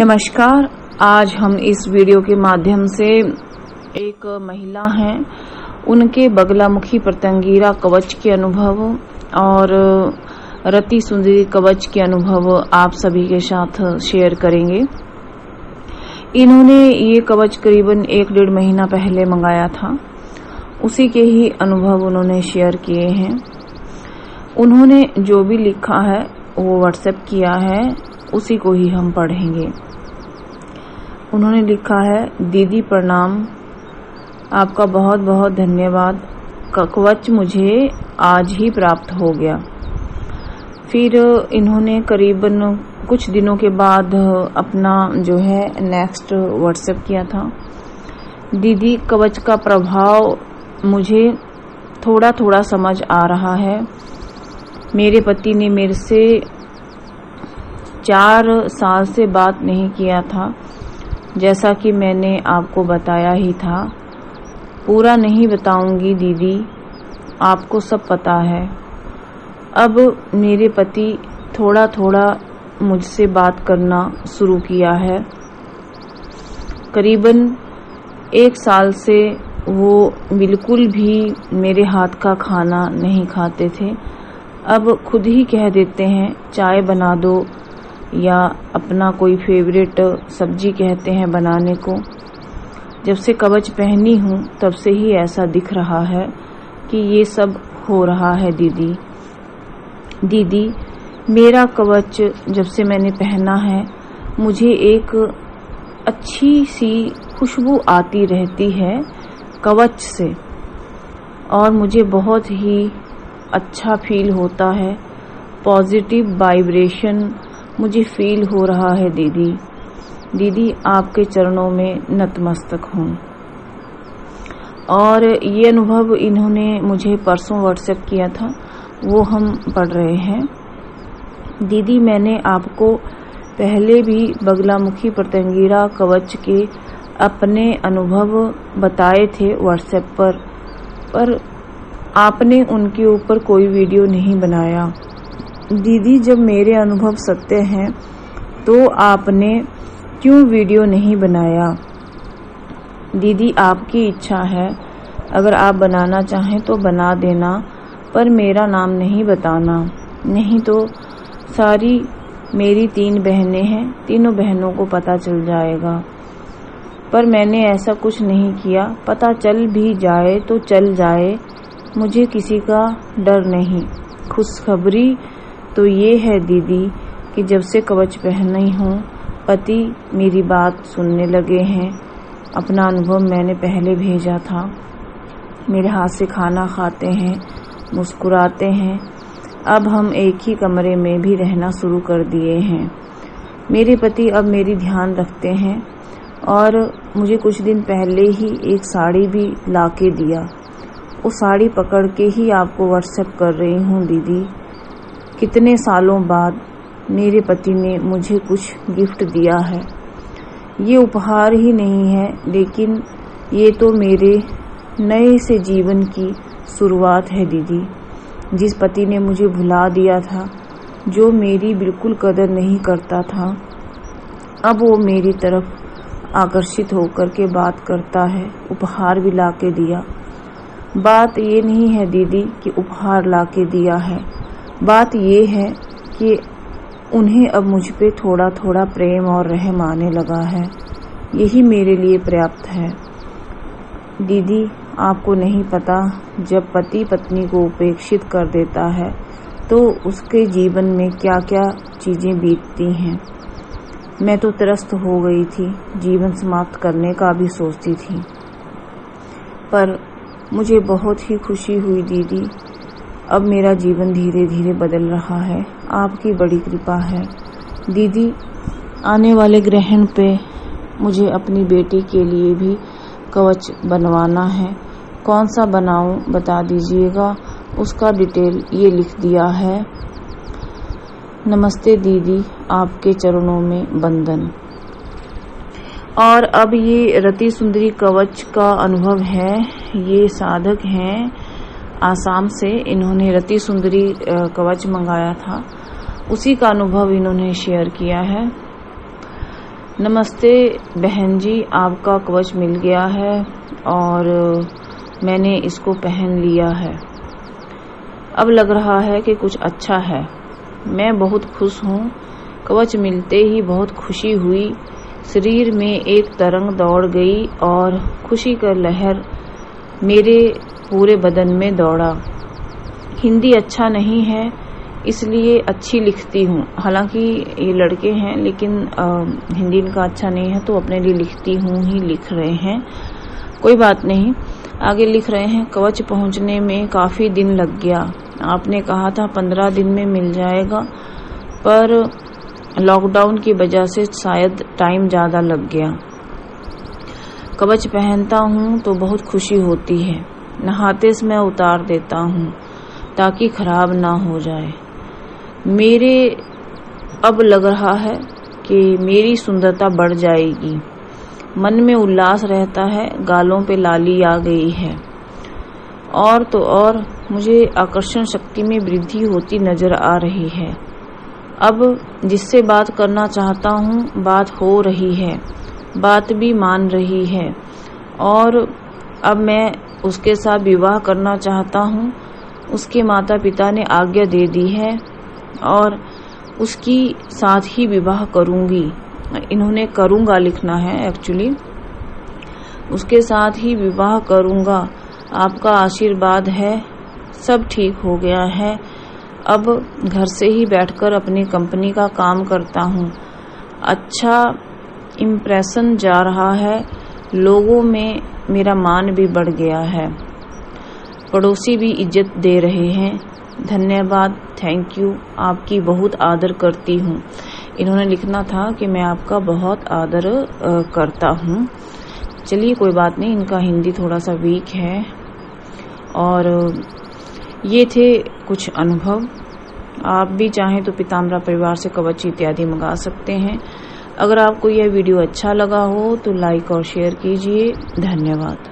नमस्कार। आज हम इस वीडियो के माध्यम से एक महिला हैं, उनके बगलामुखी प्रत्यंगिरा कवच के अनुभव और रति सुंदरी कवच के अनुभव आप सभी के साथ शेयर करेंगे। इन्होंने ये कवच करीबन 1-1.5 महीना पहले मंगाया था। उसी के ही अनुभव उन्होंने शेयर किए हैं। उन्होंने जो भी लिखा है वो व्हाट्सएप किया है, उसी को ही हम पढ़ेंगे। उन्होंने लिखा है, दीदी प्रणाम, आपका बहुत बहुत धन्यवाद। कवच मुझे आज ही प्राप्त हो गया। फिर इन्होंने करीबन कुछ दिनों के बाद अपना जो है नेक्स्ट व्हाट्सएप किया था। दीदी, कवच का प्रभाव मुझे थोड़ा थोड़ा समझ आ रहा है। मेरे पति ने मेरे से 4 साल से बात नहीं किया था, जैसा कि मैंने आपको बताया ही था। पूरा नहीं बताऊंगी दीदी, आपको सब पता है। अब मेरे पति थोड़ा थोड़ा मुझसे बात करना शुरू किया है। करीबन 1 साल से वो बिल्कुल भी मेरे हाथ का खाना नहीं खाते थे। अब खुद ही कह देते हैं चाय बना दो, या अपना कोई फेवरेट सब्जी कहते हैं बनाने को। जब से कवच पहनी हूँ तब से ही ऐसा दिख रहा है कि ये सब हो रहा है। दीदी, मेरा कवच जब से मैंने पहना है, मुझे एक अच्छी सी खुशबू आती रहती है कवच से, और मुझे बहुत ही अच्छा फील होता है। पॉजिटिव वाइब्रेशन मुझे फील हो रहा है। दीदी, आपके चरणों में नतमस्तक हूँ। और ये अनुभव इन्होंने मुझे परसों व्हाट्सएप किया था, वो हम पढ़ रहे हैं। दीदी, मैंने आपको पहले भी बगलामुखी प्रत्यंगिरा कवच के अपने अनुभव बताए थे व्हाट्सएप पर आपने उनके ऊपर कोई वीडियो नहीं बनाया। दीदी, जब मेरे अनुभव सत्य हैं तो आपने क्यों वीडियो नहीं बनाया? दीदी, आपकी इच्छा है, अगर आप बनाना चाहें तो बना देना, पर मेरा नाम नहीं बताना, नहीं तो सारी मेरी 3 बहनें हैं, तीनों बहनों को पता चल जाएगा। पर मैंने ऐसा कुछ नहीं किया। पता चल भी जाए तो चल जाए, मुझे किसी का डर नहीं। खुशखबरी तो ये है दीदी कि जब से कवच पहनी हूँ, पति मेरी बात सुनने लगे हैं। अपना अनुभव मैंने पहले भेजा था। मेरे हाथ से खाना खाते हैं, मुस्कुराते हैं। अब हम एक ही कमरे में भी रहना शुरू कर दिए हैं। मेरे पति अब मेरी ध्यान रखते हैं, और मुझे कुछ दिन पहले ही एक साड़ी भी ला के दिया। वो साड़ी पकड़ के ही आपको व्हाट्सएप कर रही हूँ। दीदी, कितने सालों बाद मेरे पति ने मुझे कुछ गिफ्ट दिया है। ये उपहार ही नहीं है, लेकिन ये तो मेरे नए से जीवन की शुरुआत है। दीदी, जिस पति ने मुझे भुला दिया था, जो मेरी बिल्कुल कदर नहीं करता था, अब वो मेरी तरफ आकर्षित होकर के बात करता है। उपहार भी ला के दिया। बात ये नहीं है दीदी कि उपहार ला के दिया है, बात ये है कि उन्हें अब मुझ पे थोड़ा थोड़ा प्रेम और रहम आने लगा है। यही मेरे लिए पर्याप्त है। दीदी, आपको नहीं पता, जब पति पत्नी को उपेक्षित कर देता है तो उसके जीवन में क्या क्या चीज़ें बीतती हैं। मैं तो त्रस्त हो गई थी, जीवन समाप्त करने का भी सोचती थी, पर मुझे बहुत ही खुशी हुई दीदी। अब मेरा जीवन धीरे धीरे बदल रहा है। आपकी बड़ी कृपा है। दीदी, आने वाले ग्रहण पे मुझे अपनी बेटी के लिए भी कवच बनवाना है। कौन सा बनाऊं बता दीजिएगा। उसका डिटेल ये लिख दिया है। नमस्ते दीदी, आपके चरणों में वंदन। और अब ये रति सुंदरी कवच का अनुभव है। ये साधक हैं आसाम से। इन्होंने रति सुंदरी कवच मंगाया था, उसी का अनुभव इन्होंने शेयर किया है। नमस्ते बहन जी, आपका कवच मिल गया है और मैंने इसको पहन लिया है। अब लग रहा है कि कुछ अच्छा है। मैं बहुत खुश हूँ। कवच मिलते ही बहुत खुशी हुई। शरीर में एक तरंग दौड़ गई और खुशी का लहर मेरे पूरे बदन में दौड़ा। हिंदी अच्छा नहीं है इसलिए अच्छी लिखती हूँ। हालांकि ये लड़के हैं लेकिन हिंदी इनका अच्छा नहीं है तो अपने लिए लिखती हूँ ही लिख रहे हैं। कोई बात नहीं। आगे लिख रहे हैं, कवच पहुँचने में काफ़ी दिन लग गया। आपने कहा था 15 दिन में मिल जाएगा, पर लॉकडाउन की वजह से शायद टाइम ज़्यादा लग गया। कवच पहनता हूँ तो बहुत खुशी होती है। नहाते समय उतार देता हूँ ताकि खराब ना हो जाए। मेरे अब लग रहा है कि मेरी सुंदरता बढ़ जाएगी। मन में उल्लास रहता है, गालों पे लाली आ गई है। और तो और मुझे आकर्षण शक्ति में वृद्धि होती नजर आ रही है। अब जिससे बात करना चाहता हूँ बात हो रही है, बात भी मान रही है और अब मैं उसके साथ विवाह करना चाहता हूँ। उसके माता पिता ने आज्ञा दे दी है और उसकी साथ ही विवाह करूँगी। इन्होंने करूँगा लिखना है एक्चुअली। उसके साथ ही विवाह करूँगा। आपका आशीर्वाद है, सब ठीक हो गया है। अब घर से ही बैठकर अपनी कंपनी का काम करता हूँ। अच्छा इम्प्रेशन जा रहा है, लोगों में मेरा मान भी बढ़ गया है। पड़ोसी भी इज्जत दे रहे हैं। धन्यवाद, थैंक यू, आपकी बहुत आदर करती हूँ। इन्होंने लिखना था कि मैं आपका बहुत आदर करता हूँ। चलिए कोई बात नहीं, इनका हिंदी थोड़ा सा वीक है। और ये थे कुछ अनुभव। आप भी चाहें तो पीताम्बरा परिवार से कवच इत्यादि मंगा सकते हैं। अगर आपको यह वीडियो अच्छा लगा हो तो लाइक और शेयर कीजिए। धन्यवाद।